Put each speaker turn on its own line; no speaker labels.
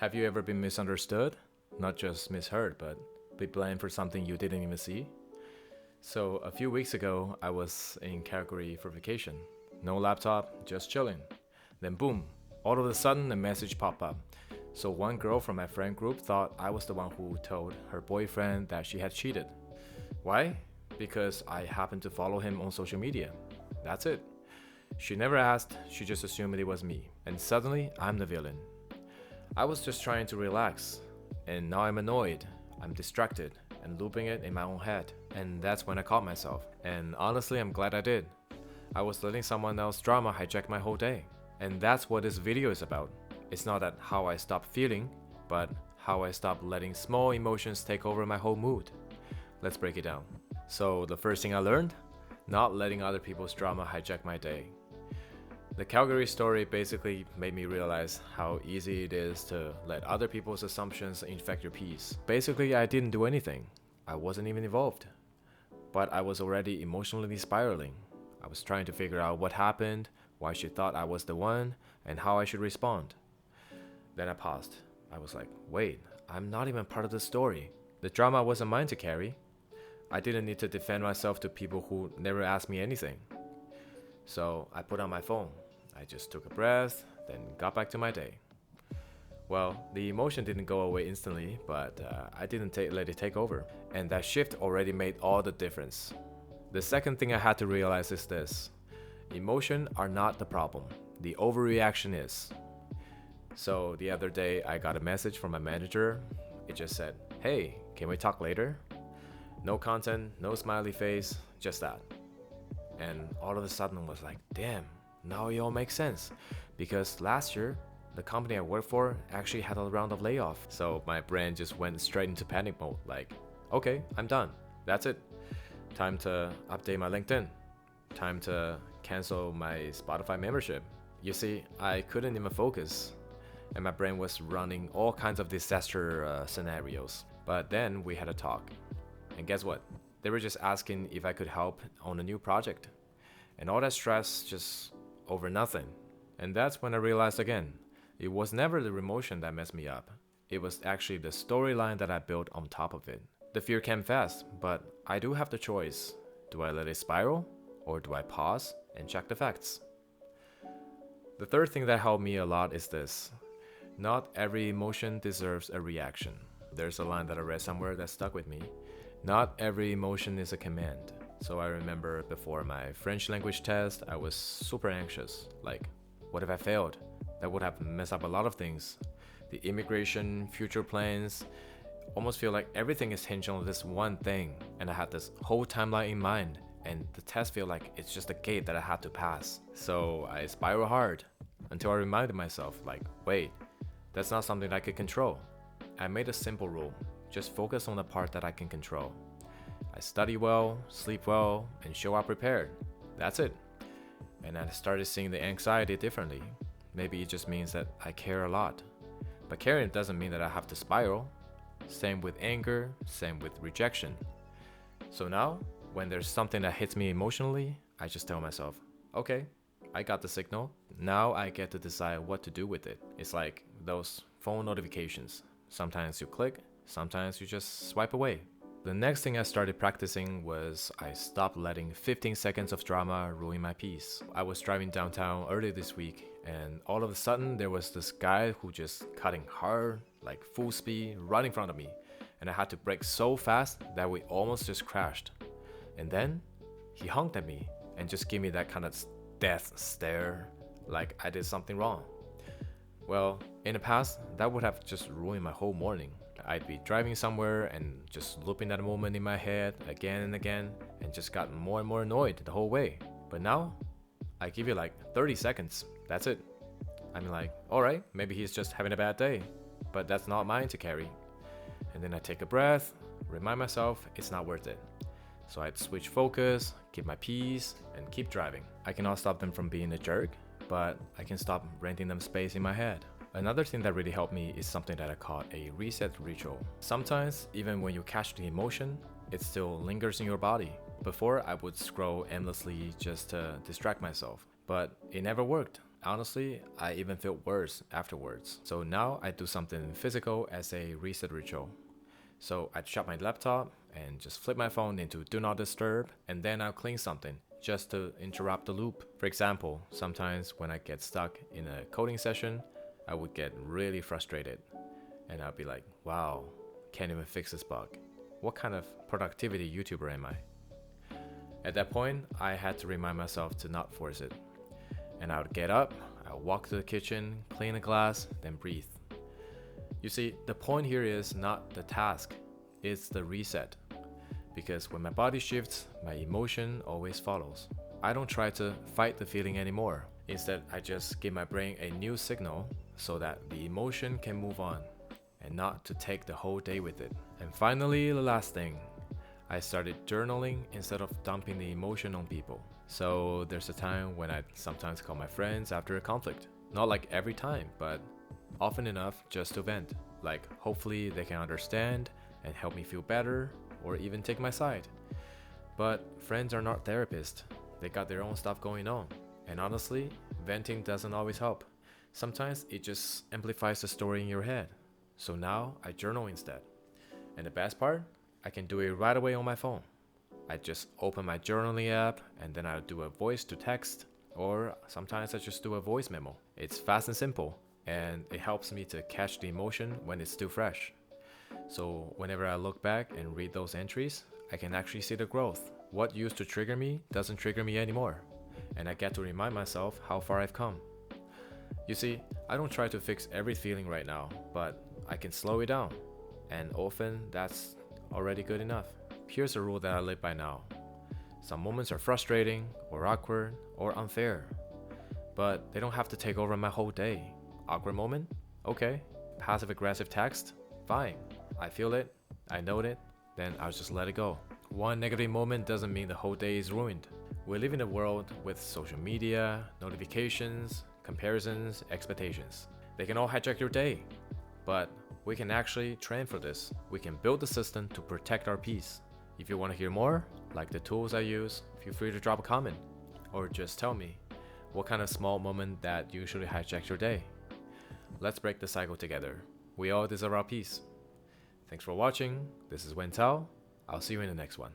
Have you ever been misunderstood? Not just misheard, but be blamed for something you didn't even see? So, a few weeks ago, I was in Calgary for vacation. No laptop, just chilling. Then, boom, all of a sudden, a message popped up. So, one girl from my friend group thought I was the one who told her boyfriend that she had cheated. Why? Because I happened to follow him on social media. That's it. She never asked, she just assumed it was me. And suddenly, I'm the villain. I was just trying to relax, and now I'm annoyed, I'm distracted, and looping it in my own head. And that's when I caught myself. And honestly, I'm glad I did. I was letting someone else's drama hijack my whole day. And that's what this video is about. It's not that how I stop feeling, but how I stop letting small emotions take over my whole mood. Let's break it down. So the first thing I learned, not letting other people's drama hijack my day. The Calgary story basically made me realize how easy it is to let other people's assumptions infect your peace. Basically, I didn't do anything. I wasn't even involved. But I was already emotionally spiraling. I was trying to figure out what happened, why she thought I was the one, and how I should respond. Then I paused. I was like, wait, I'm not even part of the story. The drama wasn't mine to carry. I didn't need to defend myself to people who never asked me anything. So I put on my phone. I just took a breath, then got back to my day. Well, the emotion didn't go away instantly, but I didn't let it take over. And that shift already made all the difference. The second thing I had to realize is this. Emotions are not the problem. The overreaction is. So the other day, I got a message from my manager. It just said, hey, can we talk later? No content, no smiley face, just that. And all of a sudden I was like, damn. Now it all makes sense, because last year, the company I worked for actually had a round of layoff. So my brain just went straight into panic mode, like, okay, I'm done. That's it. Time to update my LinkedIn. Time to cancel my Spotify membership. You see, I couldn't even focus, and my brain was running all kinds of disaster scenarios. But then we had a talk, and guess what? They were just asking if I could help on a new project. And all that stress just over nothing. And that's when I realized again, it was never the emotion that messed me up. It was actually the storyline that I built on top of it. The fear came fast, but I do have the choice. Do I let it spiral, or do I pause and check the facts? The third thing that helped me a lot is this. Not every emotion deserves a reaction. There's a line that I read somewhere that stuck with me. Not every emotion is a command. So I remember before my French language test, I was super anxious. Like, what if I failed? That would have messed up a lot of things. The immigration, future plans, almost feel like everything is hinged on this one thing. And I had this whole timeline in mind. And the test feel like it's just a gate that I had to pass. So I spiral hard until I reminded myself, like, wait, that's not something I could control. I made a simple rule. Just focus on the part that I can control. I study well, sleep well, and show up prepared. That's it. And I started seeing the anxiety differently. Maybe it just means that I care a lot. But caring doesn't mean that I have to spiral. Same with anger, same with rejection. So now, when there's something that hits me emotionally, I just tell myself, okay, I got the signal. Now I get to decide what to do with it. It's like those phone notifications. Sometimes you click, sometimes you just swipe away. The next thing I started practicing was I stopped letting 15 seconds of drama ruin my peace. I was driving downtown earlier this week, and all of a sudden there was this guy who just cutting hard, like full speed, right in front of me. And I had to brake so fast that we almost just crashed. And then he honked at me and just gave me that kind of death stare, like I did something wrong. Well, in the past, that would have just ruined my whole morning. I'd be driving somewhere and just looping that moment in my head again and again and just got more and more annoyed the whole way. But now, I give you like 30 seconds. That's it. I'm like, alright, maybe he's just having a bad day. But that's not mine to carry. And then I take a breath, remind myself it's not worth it. So I'd switch focus, keep my peace, and keep driving. I cannot stop them from being a jerk, but I can stop renting them space in my head. Another thing that really helped me is something that I call a reset ritual. Sometimes, even when you catch the emotion, it still lingers in your body. Before, I would scroll endlessly just to distract myself, but it never worked. Honestly, I even feel worse afterwards. So now I do something physical as a reset ritual. So I'd shut my laptop and just flip my phone into do not disturb, and then I'll clean something just to interrupt the loop. For example, sometimes when I get stuck in a coding session, I would get really frustrated and I'll be like, wow, can't even fix this bug. What kind of productivity YouTuber am I? At that point, I had to remind myself to not force it. And I would get up, I would walk to the kitchen, clean a glass, then breathe. You see, the point here is not the task, it's the reset. Because when my body shifts, my emotion always follows. I don't try to fight the feeling anymore. Instead, I just give my brain a new signal so that the emotion can move on and not to take the whole day with it. And finally, the last thing, I started journaling instead of dumping the emotion on people. So there's a time when I sometimes call my friends after a conflict. Not like every time, but often enough just to vent. Like hopefully they can understand and help me feel better or even take my side. But friends are not therapists. They got their own stuff going on. And honestly, venting doesn't always help. Sometimes it just amplifies the story in your head. So now I journal instead. And the best part, I can do it right away on my phone. I just open my journaling app and then I'll do a voice to text, or sometimes I just do a voice memo. It's fast and simple, and it helps me to catch the emotion when it's still fresh. So whenever I look back and read those entries, I can actually see the growth. What used to trigger me doesn't trigger me anymore, and I get to remind myself how far I've come. You see, I don't try to fix every feeling right now, but I can slow it down, and often that's already good enough. Here's a rule that I live by now. Some moments are frustrating, or awkward, or unfair, but they don't have to take over my whole day. Awkward moment? Okay. Passive aggressive text? Fine. I feel it, I know it, then I'll just let it go. One negative moment doesn't mean the whole day is ruined. We live in a world with social media, notifications, comparisons, expectations. They can all hijack your day, but we can actually train for this. We can build the system to protect our peace. If you want to hear more, like the tools I use, feel free to drop a comment, or just tell me what kind of small moment that usually hijacks your day. Let's break the cycle together. We all deserve our peace. Thanks for watching. This is Wen Tao. I'll see you in the next one.